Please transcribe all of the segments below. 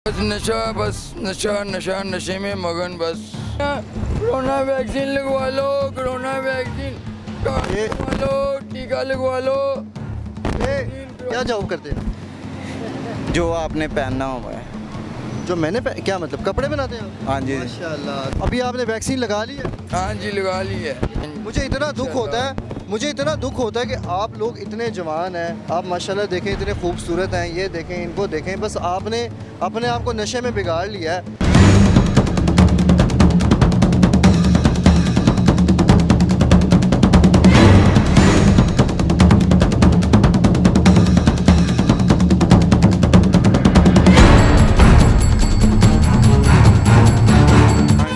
बस नशा, बस नशा नशा नशे में मगन बस। कोरोना वैक्सीन लगवा लो, कोरोना वैक्सीन लगवा लो, टीका लगवा लो। क्या जॉब करते हैं? जो आपने पहनना हुआ है। जो मैंने क्या मतलब कपड़े बनाते हैं आप? हाँ जी। माशाल्लाह। अभी आपने वैक्सीन लगा ली है? हाँ जी, लगा ली है। मुझे इतना दुख होता है कि आप लोग इतने जवान हैं, आप माशाल्लाह देखें इतने खूबसूरत हैं, ये देखें इनको देखें, बस आपने अपने आप को नशे में बिगाड़ लिया है।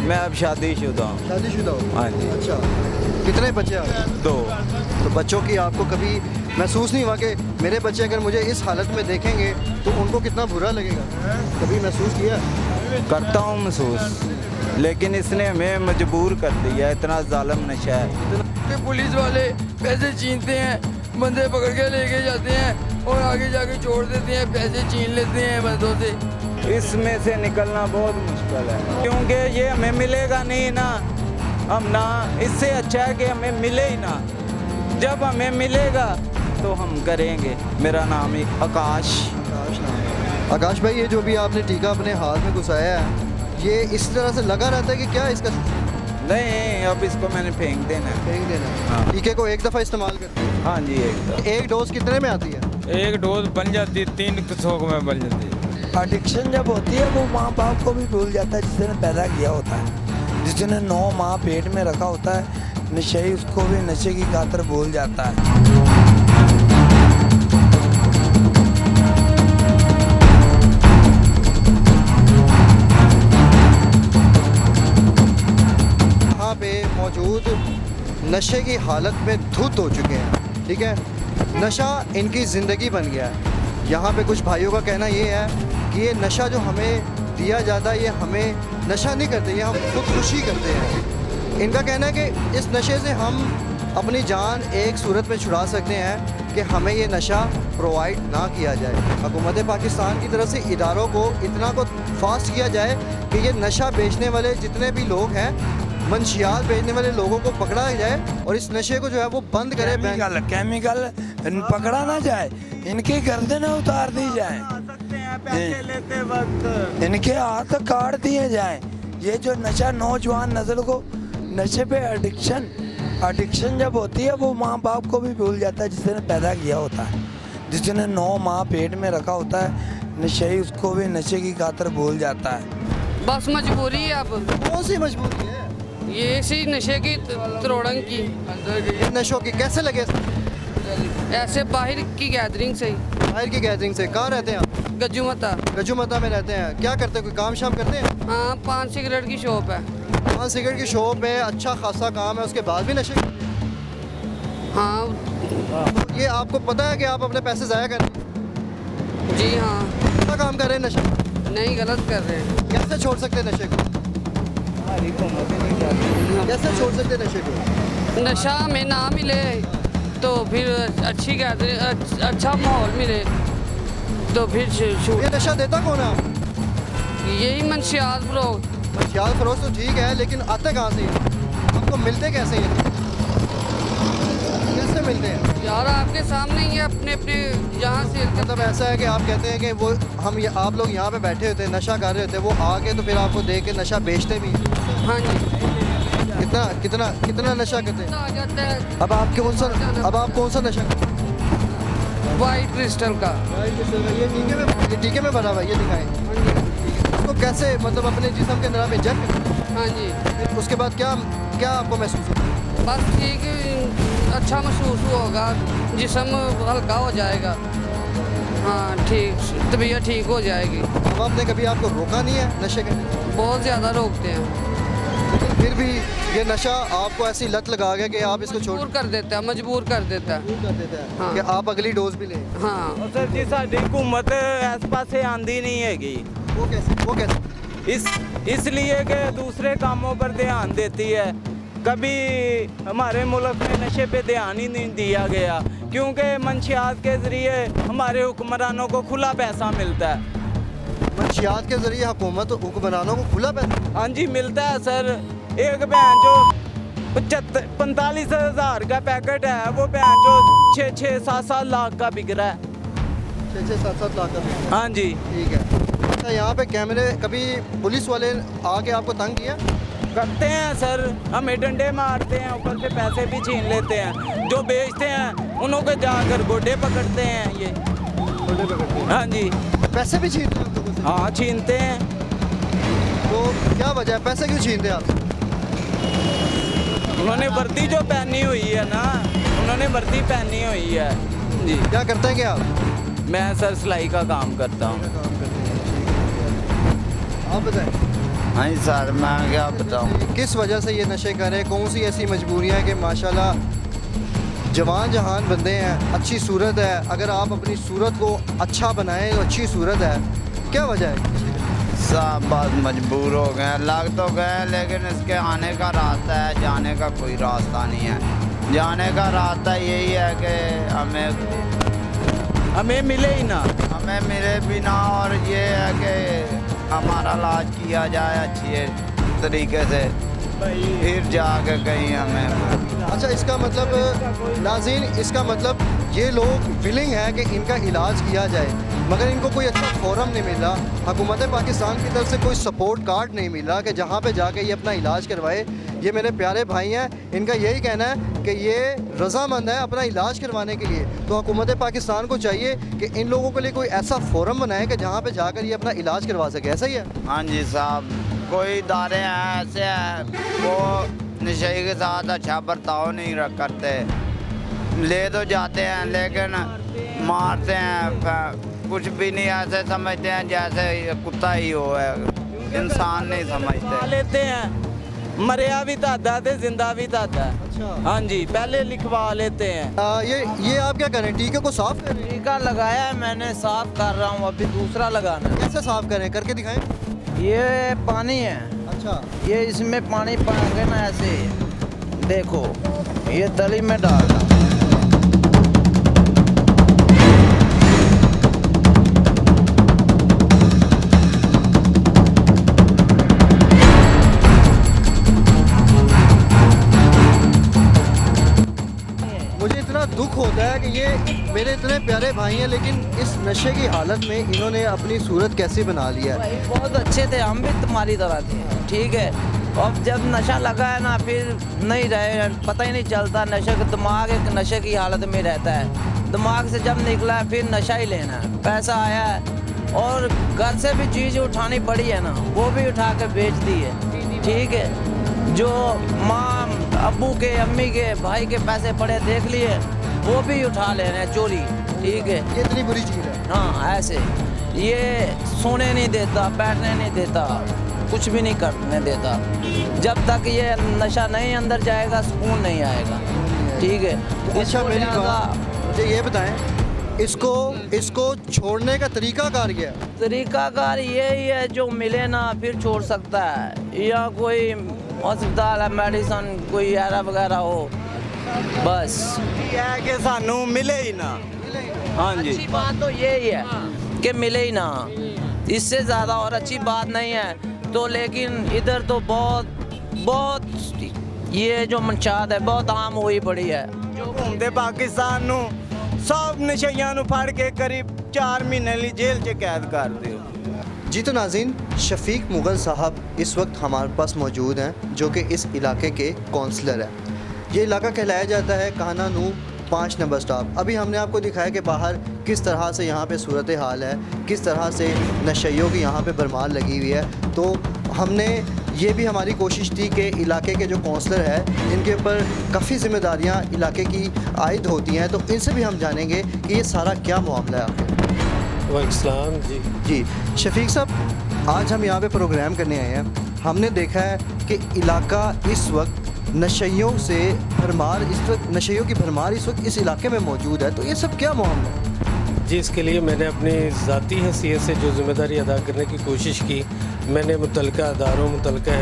मैं अब शादीशुदा हूँ। शादीशुदा हो? हाँ जी। अच्छा, कितने बच्चे आप? 2। तो बच्चों की आपको कभी महसूस नहीं हुआ कि मेरे बच्चे अगर मुझे इस हालत में देखेंगे तो उनको कितना बुरा लगेगा? कभी महसूस किया? करता हूँ महसूस, लेकिन इसने हमें मजबूर कर दिया। इतना जालिम नशा है कि पुलिस वाले पैसे छीनते हैं, बंदे पकड़ के लेके जाते हैं और आगे जाके छोड़ देते हैं, पैसे छीन लेते हैं बंदों से। इसमें से निकलना बहुत मुश्किल है, क्योंकि ये हमें मिलेगा नहीं ना। हम ना, इससे अच्छा है कि हमें मिले ही ना। जब हमें मिलेगा तो हम करेंगे। मेरा नाम है आकाश। आकाश भाई, ये जो भी आपने टीका अपने हाथ में घुसाया है, ये इस तरह से लगा रहता है कि क्या इसका? नहीं, अब इसको मैंने फेंक देना है। फेंक देना है। हाँ। टीके को एक दफ़ा इस्तेमाल करते हैं? हाँ जी, एकदम। एक डोज कितने में आती है? एक डोज बन जाती है, 300 में बन जाती है। एडिक्शन जब होती है वो माँ बाप को भी भूल जाता है जिसने पैदा किया होता है। जिसने 9 माह पेट में रखा होता है, नशेई उसको भी नशे की खातिर भूल जाता है। यहाँ पे मौजूद नशे की हालत में धुत हो चुके हैं, ठीक है? नशा इनकी ज़िंदगी बन गया है। यहाँ पे कुछ भाइयों का कहना ये है कि ये नशा जो हमें दिया जाता है, ये हमें नशा नहीं करते, ये हम खुदकुशी करते हैं। इनका कहना है कि इस नशे से हम अपनी जान एक सूरत में छुड़ा सकते हैं कि हमें ये नशा प्रोवाइड ना किया जाए। हुकूमत पाकिस्तान की तरफ से इदारों को इतना को फास्ट किया जाए कि ये नशा बेचने वाले जितने भी लोग हैं, मंशियात बेचने वाले लोगों को पकड़ा जाए और इस नशे को जो है वो बंद करे। केमिकल पकड़ा ना जाए, इनकी गर्दनें उतार दी जाए, लेते वक्त इनके हाथ काट दिए जाएं। ये जो नशा नौजवान नस्ल को नशे पे एडिक्शन जब होती है वो माँ बाप को भी भूल जाता है जिसने पैदा किया होता है। जिसने 9 माह पेट में रखा होता है, नशेई उसको भी नशे की खातिर भूल जाता है। बस मजबूरी है। अब कौन सी मजबूरी है? ये इसी नशे की त्रोड़न की, ये नशों की कैसे लगे? ऐसे बाहर की गैदरिंग से ही। बाहर की गैदरिंग से। कहाँ रहते हैं आप? गज्जूमता। गजुमता में रहते हैं। क्या करते हैं, कोई काम शाम करते हैं? हाँ, 5 सिगरेट की शॉप है। 5 सिगरेट की शॉप है, अच्छा खासा काम है, उसके बाद भी नशे? हाँ तो ये आपको पता है कि आप अपने पैसे ज़ाया कर रहे हैं? जी हाँ। क्या काम कर रहे हैं? नशा नहीं, गलत कर रहे हैं। कैसे छोड़ सकते हैं नशे को? कैसे छोड़ सकते हैं नशे को? नशा में ना मिले तो फिर अच्छी गैदरिंग, अच्छा माहौल मिले तो फिर ये नशा देता कौन है? यही मंशियात लोग। ख्याल फरोश तो ठीक है, लेकिन आते कहाँ से? आपको मिलते कैसे हैं? कैसे मिलते हैं? यार आपके सामने ही है, अपने अपने यहाँ से। मतलब ऐसा है कि आप कहते हैं कि वो आप लोग यहाँ पे बैठे होते हैं, नशा कर रहे होते हैं, वो आके तो फिर आपको देख के नशा बेचते भी हैं। हाँ जी। कितना नशा करते हैं? आ जाता है। अब आप कौन सा नशा करते हैं? वाइट क्रिस्टल का। ये टीके में बना हुआ है, ये दिखाएं। उसको कैसे मतलब अपने जिस्म के अंदर में जग? हाँ जी। उसके बाद क्या आपको महसूस होता है? बस ठीक, अच्छा महसूस होगा, जिस्म हल्का हो जाएगा। हाँ ठीक, तबीयत ठीक हो जाएगी। अब आपने कभी आपको रोका नहीं है नशे के? बहुत ज़्यादा रोकते हैं, फिर भी ये नशा आपको ऐसी लत लगा गया कि आप इसको छोड़ मजबूर कर देता है, मजबूर कर देता है। कर देता है हाँ। कि आप अगली डोज भी लें। हाँ। सर जी, साडी हुकूमत इस पासे आंदी नहीं हैगी। वो कैसे? इसलिए कि दूसरे कामों पर ध्यान देती है। कभी हमारे मुल्क में नशे पे ध्यान ही नहीं दिया गया, क्योंकि मंशियात के ज़रिए हमारे हुक्मरानों को खुला पैसा मिलता है। मंशियात के ज़रिए हुकूमत हुक्मरानों को खुला पैसा। हाँ जी मिलता है सर। एक बहन जो 45,000 का पैकेट है वो बहन जो 6-7 लाख का बिक रहा है। 6-7 लाख का भी। हाँ जी ठीक है। अच्छा, यहाँ पे कैमरे, कभी पुलिस वाले आके आपको तंग किया? करते हैं सर, हमें डंडे मारते हैं, ऊपर से पैसे भी छीन लेते हैं। जो बेचते हैं उन्हों को जाकर गोडे पकड़ते हैं ये। गोडे पकड़ते हैं? हाँ जी। पैसे भी छीनते हैं आप लोगों से? हाँ छीनते हैं। तो क्या वजह है, पैसे क्यों छीनते हैं आप? उन्होंने वर्दी जो पहनी हुई है ना, उन्होंने वर्दी पहनी हुई है जी। क्या करते हैं क्या आप? मैं सर सिलाई का काम करता हूँ। आप बताएं, हाँ जी सर, मैं क्या बताऊँ। किस वजह से ये नशे कर रहे हैं? कौन सी ऐसी मजबूरियाँ हैं कि माशाल्लाह जवान जहान बंदे हैं, अच्छी सूरत है, अगर आप अपनी सूरत को अच्छा बनाएं तो अच्छी सूरत है, क्या वजह है? सब बात मजबूर हो गए, लग तो गए, लेकिन इसके आने का रास्ता है, जाने का कोई रास्ता नहीं है। जाने का रास्ता यही है कि हमें मिले ही ना, हमें मिले भी ना, और ये है कि हमारा इलाज किया जाए अच्छी तरीके से, फिर जाके कहीं हमें। अच्छा, इसका मतलब नाज़रीन, इसका मतलब ये लोग विलिंग है कि इनका इलाज किया जाए, मगर इनको कोई अच्छा फोरम नहीं मिला, हुकूमत पाकिस्तान की तरफ से कोई सपोर्ट कार्ड नहीं मिला कि जहाँ पे जाके ये अपना इलाज करवाए। ये मेरे प्यारे भाई हैं, इनका यही कहना है कि ये रज़ामंद है अपना इलाज करवाने के लिए। तो हुकूमत पाकिस्तान को चाहिए कि इन लोगों के लिए कोई ऐसा फोरम बनाए कि जहाँ पे जाकर ये अपना इलाज करवा सके। ऐसा ही है? हाँ जी साहब, कोई इदारे हैं ऐसे हैं वो नशे के साथ अच्छा बर्ताव नहीं करते, ले तो जाते हैं लेकिन मारते हैं, कुछ भी नहीं, ऐसे समझते हैं जैसे कुत्ता ही हो है, इंसान नहीं समझते। लेते हैं, मरिया भी दादा थे, जिंदा भी दादा। अच्छा। हाँ जी, पहले लिखवा लेते हैं। ये आप क्या करें, टीके को साफ करें? टीका लगाया है मैंने, साफ कर रहा हूँ, अभी दूसरा लगाना है। कैसे साफ करें, करके दिखाएं। ये पानी है, अच्छा, ये इसमें पानी पाएंगे ना, ऐसे देखो, ये तली में डालना। मुझे इतना दुख होता है कि ये मेरे इतने प्यारे भाई हैं, लेकिन इस नशे की हालत में इन्होंने अपनी सूरत कैसे बना लिया है। भाई बहुत अच्छे थे, हम भी तुम्हारी तरह थे, ठीक है। अब जब नशा लगा है ना, फिर नहीं रहे, पता ही नहीं चलता, नशे का दिमाग एक नशे की हालत में रहता है। दिमाग से जब निकला है फिर नशा ही लेना है, पैसा आया है और घर से भी चीज़ उठानी पड़ी है ना, वो भी उठा के बेच दी है, ठीक है। जो माँ अब्बू के, अम्मी के, भाई के पैसे पड़े देख लिए, वो भी उठा ले रहे हैं चोरी, ठीक है। ये इतनी बुरी चीज़ है। हाँ ऐसे, ये सोने नहीं देता, बैठने नहीं देता, कुछ भी नहीं करने देता। जब तक ये नशा नहीं अंदर जाएगा सुकून नहीं आएगा, ठीक है। अच्छा, मेरी बात मुझे ये बताएं, इसको छोड़ने का तरीका कार क्या है? तरीकाकार यही है, जो मिले ना फिर छोड़ सकता है, या कोई अस्पताल है, मेडिसन कोई ऐरा वगैरह हो, बस। ये है कि सानू मिले ही ना। हाँ जी, अच्छी बात तो यही है कि मिले ही ना, इससे ज़्यादा और अच्छी बात नहीं है। तो लेकिन इधर तो बहुत ये जो मंशात है बहुत आम हुई पड़ी है। जो घूमते पाकिस्तान नू सब नशइयां नू फड़ के करीब 4 महीने ली जेल च कैद कर दियो। जी तो नाज़रीन, शफीक मुग़ल साहब इस वक्त हमारे पास मौजूद हैं, जो कि इस इलाके के काउंसलर हैं। ये इलाका कहलाया जाता है काना नू 5 नंबर स्टॉप। अभी हमने आपको दिखाया कि बाहर किस तरह से यहाँ पे सूरत हाल है, किस तरह से नशइयों की यहाँ पे भरमार लगी हुई है। तो हमने ये भी हमारी कोशिश थी कि इलाके के जो काउंसलर है, इनके ऊपर काफ़ी ज़िम्मेदारियाँ इलाके की आयद होती हैं, तो इनसे भी हम जानेंगे कि ये सारा क्या मामला है आखिर। वालेकुम जी। जी शफीक साहब, आज हम यहाँ पे प्रोग्राम करने आए हैं। हमने देखा है कि इलाका इस वक्त नशइयों से भरमार, नशइयों की भरमार इस वक्त इस इलाके में मौजूद है, तो ये सब क्या मामला है? जी, इसके लिए मैंने अपनी ज़ाती हैसियत से जो ज़िम्मेदारी अदा करने की कोशिश की, मैंने मुतल्लिका अदारों, मुतल्लिका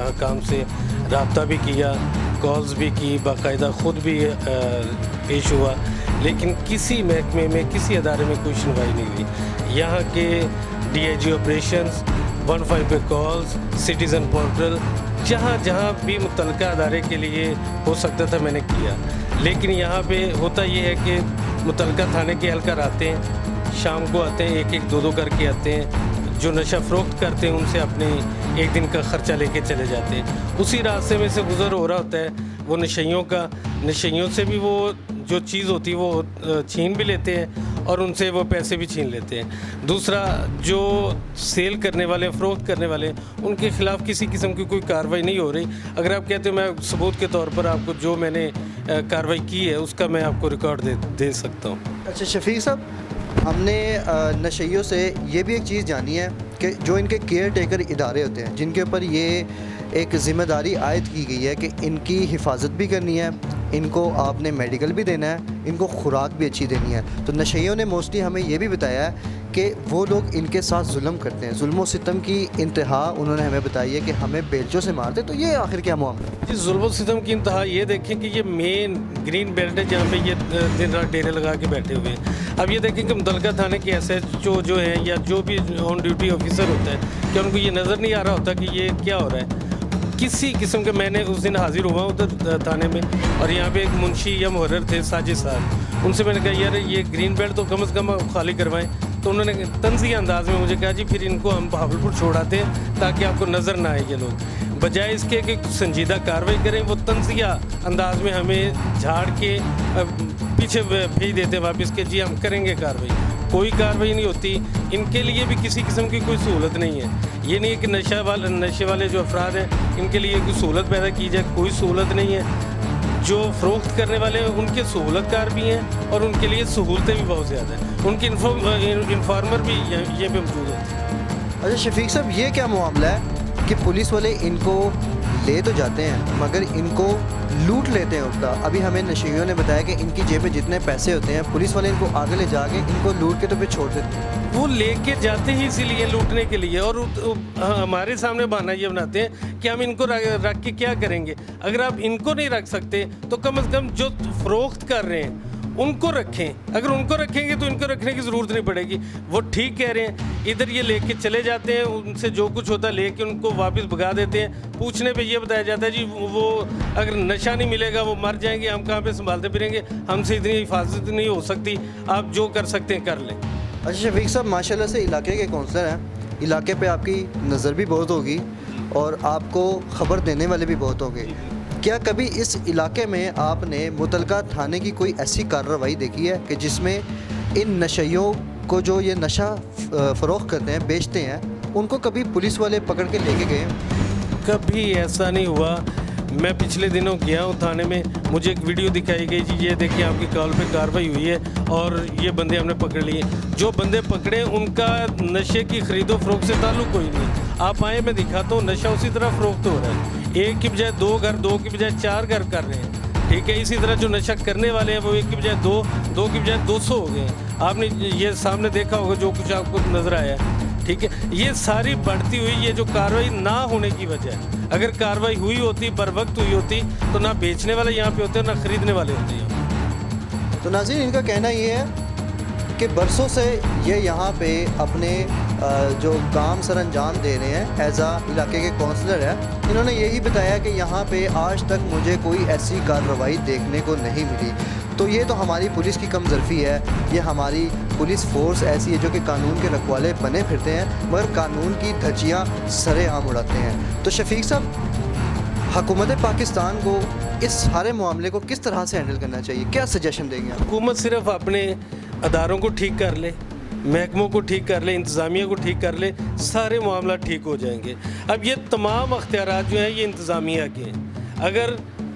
हकाम से रब्ता भी किया, कॉल्स भी की, बाकायदा ख़ुद भी पेश हुआ, लेकिन किसी महकमे में, किसी अदारे में कोई सुनवाई नहीं हुई। यहाँ के DIG ऑपरेशंस, 15 पे कॉल्स, सिटीज़न पोर्टल, जहाँ जहाँ भी मुतलका अदारे के लिए हो सकता था मैंने किया। लेकिन यहाँ पे होता ये है कि मुतलका थाने के एहलकार आते हैं, शाम को आते हैं, एक एक दो दो करके आते हैं, जो नशा फ़रोख्त करते हैं उनसे अपने एक दिन का ख़र्चा लेके चले जाते हैं। उसी रास्ते में से गुज़र हो रहा होता है वो नशइयों से भी वो जो चीज़ होती है वो छीन भी लेते हैं और उनसे वो पैसे भी छीन लेते हैं। दूसरा, जो सेल करने वाले, फ़रोख्त करने वाले, उनके ख़िलाफ़ किसी किस्म की कोई कार्रवाई नहीं हो रही। अगर आप कहते हो मैं सबूत के तौर पर आपको जो मैंने कार्रवाई की है उसका मैं आपको रिकॉर्ड दे सकता हूँ। अच्छा शफीक साहब, हमने नशइयों से ये भी एक चीज़ जानी है कि जो इनके केयर टेकर इदारे होते हैं, जिनके ऊपर ये एक ज़िम्मेदारी आयद की गई है कि इनकी हिफाजत भी करनी है, इनको आपने मेडिकल भी देना है, इनको खुराक भी अच्छी देनी है। तो नशइयों ने मोस्टली हमें ये भी बताया है कि वो लोग इनके साथ जुल्म करते हैं, जुल्म सितम की इंतहा उन्होंने हमें बताई है कि हमें बेलचों से मारते। तो ये आखिर क्या मामला है? जी, जुल्म सितम की इंतहा ये देखें कि ये मेन ग्रीन बेल्ट है जहाँ पे ये दिन रात डेरे लगा के बैठे हुए हैं। अब ये देखें कि मुतलका थाने के SHO जो हैं या जो भी ऑन ड्यूटी ऑफिसर होता है, क्या उनको ये नज़र नहीं आ रहा होता कि ये क्या हो रहा है? किसी किस्म के, मैंने उस दिन हाजिर हुआ उधर थाने में और यहाँ पे एक मुंशी या मुहर्रिर थे साजिद साहब, उनसे मैंने कहा यार ये ग्रीन बेल्ट तो कम से कम खाली करवाएं। तो उन्होंने तंज़िया अंदाज में मुझे कहा जी फिर इनको हम बहावलपुर छोड़ाते हैं ताकि आपको नज़र ना आए ये लोग। बजाय इसके कि संजीदा कार्रवाई करें, वो तंज़िया अंदाज में हमें झाड़ के पीछे भेज देते हैं वापस के जी हम करेंगे कार्रवाई। कोई कार्रवाई नहीं होती। इनके लिए भी किसी किस्म की कोई सहूलत नहीं है। ये नहीं है कि नशे वाले जो अफराद हैं इनके लिए कोई सहूलत पैदा की जाए, कोई सहूलत नहीं है। जो फ़रोख्त करने वाले हैं उनके सहूलतकार भी हैं और उनके लिए सहूलतें भी बहुत ज़्यादा हैं। उनके इन्फॉर्मर भी ये पे मौजूद होते हैं। अच्छा शफीक साहब, ये क्या मामला है कि पुलिस वाले इनको ले तो जाते हैं मगर इनको लूट लेते हैं उल्टा? अभी हमें नशइयों ने बताया कि इनकी जेब में जितने पैसे होते हैं पुलिस वाले इनको आगे ले जाके इनको लूट के तो फिर छोड़ देते हैं। वो लेके जाते ही इसीलिए लूटने के लिए, और हमारे सामने बहाना ये बनाते हैं कि हम इनको रख के क्या करेंगे। अगर आप इनको नहीं रख सकते तो कम से कम जो फ़रोख्त कर रहे हैं उनको रखें। अगर उनको रखेंगे तो इनको रखने की ज़रूरत नहीं पड़ेगी। वो ठीक कह रहे हैं, इधर ये लेके चले जाते हैं, उनसे जो कुछ होता है लेके उनको वापस भगा देते हैं। पूछने पे ये बताया जाता है जी वो अगर नशा नहीं मिलेगा वो मर जाएंगे, हम कहाँ पे संभालते फिरेंगे, हमसे इतनी हिफाजत नहीं हो सकती, आप जो कर सकते हैं कर लें। अच्छा शफीक साहब, माशाल्लाह से इलाके के काउंसलर हैं, इलाके पे आपकी नज़र भी बहुत होगी और आपको ख़बर देने वाले भी बहुत होंगे। क्या कभी इस इलाके में आपने मुतलका थाने की कोई ऐसी कार्रवाई देखी है कि जिसमें इन नशइयों को, जो ये नशा फ़रोख्त करते हैं, बेचते हैं, उनको कभी पुलिस वाले पकड़ के लेके गए? कभी ऐसा नहीं हुआ। मैं पिछले दिनों गया हूँ थाने में, मुझे एक वीडियो दिखाई गई जी ये देखिए आपकी कॉल पे कार्रवाई हुई है और ये बंदे हमने पकड़ लिए। जो बंदे पकड़े उनका नशे की खरीदो फरोख्त से ताल्लुक़ कोई नहीं। आप आए, मैं दिखाता हूँ, नशा उसी तरह फ़रोख्त हो रहा है। एक की बजाय 2 घर, 2 की बजाय 4 घर कर रहे हैं। ठीक है, इसी तरह जो नशा करने वाले हैं वो 1 की बजाय 2, 2 की बजाय 200 हो गए हैं। आपने ये सामने देखा होगा जो कुछ आपको नज़र आया है। ठीक है, ये सारी बढ़ती हुई ये जो कार्रवाई ना होने की वजह, अगर कार्रवाई हुई होती, बर वक्त हुई होती, तो ना बेचने वाले यहाँ पे होते ना खरीदने वाले होते हैं। तो नाज़रीन, इनका कहना ये है कि बरसों से ये यहाँ पे अपने जो काम सर अंजाम दे रहे हैं, एज इलाके के काउंसलर है, इन्होंने यही बताया कि यहाँ पे आज तक मुझे कोई ऐसी कार्रवाई देखने को नहीं मिली। तो ये तो हमारी पुलिस की कमज़रफ़ी है, ये हमारी पुलिस फोर्स ऐसी है जो कि कानून के रखवाले बने फिरते हैं मगर कानून की धज्जियाँ सरेआम उड़ाते हैं। तो शफीक साहब, हुकूमत पाकिस्तान को इस सारे मामले को किस तरह से हैंडल करना चाहिए, क्या सजेशन देंगे आप? हुकूमत सिर्फ अपने अदारों को ठीक कर ले, महकमों को ठीक कर ले, इंतज़ामिया को ठीक कर ले, सारे मामला ठीक हो जाएंगे। अब ये तमाम अख्तियारात जो हैं ये इंतज़ामिया के हैं। अगर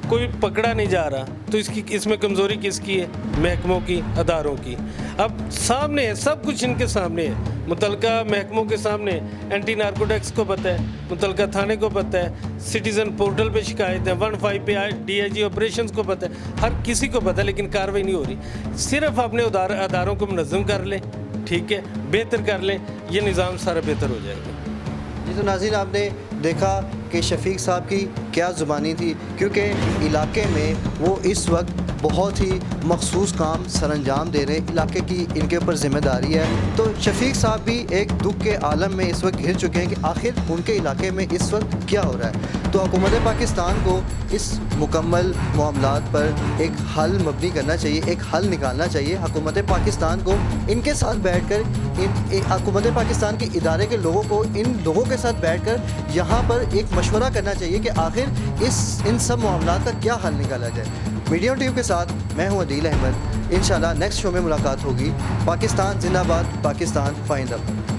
कोई पकड़ा नहीं जा रहा तो इसमें कमज़ोरी किसकी है? महकमों की, अदारों की। अब सामने है, सब कुछ इनके सामने है। मुतलका महकमों के सामने एंटी नार्कोटिक्स को पता है, मुतलका थाने को पता है, सिटीज़न पोर्टल पे शिकायत है, 15 पे DIG ऑपरेशंस को पता है, हर किसी को पता है, लेकिन कार्रवाई नहीं हो रही। सिर्फ अपने अदारों को मुनज़्ज़म कर लें, ठीक है, बेहतर कर लें, ये निज़ाम सारा बेहतर हो जाएगा। जी, तो नाज़रीन, आपने देखा कि शफीक साहब की क्या ज़ुबानी थी, क्योंकि इलाके में वो इस वक्त बहुत ही मखसूस काम सरअंजाम दे रहे हैं, इलाके की इनके ऊपर ज़िम्मेदारी है। तो शफीक साहब भी एक दुख के आलम में इस वक्त घिर चुके हैं कि आखिर उनके इलाके में इस वक्त क्या हो रहा है। तो हुकूमत पाकिस्तान को इस मुकम्मल मामलात पर एक हल मबनी करना चाहिए, एक हल निकालना चाहिए। हुकूमत पाकिस्तान को इनके साथ बैठकर हुकूमत पाकिस्तान के इदारे के लोगों को इन लोगों के साथ बैठकर यहाँ पर एक मशवरा करना चाहिए कि आखिर इन सब मामलात का क्या हल निकाला जाए। मीडिया टीवी के साथ मैं हूँ अदील अहमद। इंशाल्लाह नेक्स्ट शो में मुलाकात होगी। पाकिस्तान जिंदाबाद, पाकिस्तान फाइंद अप।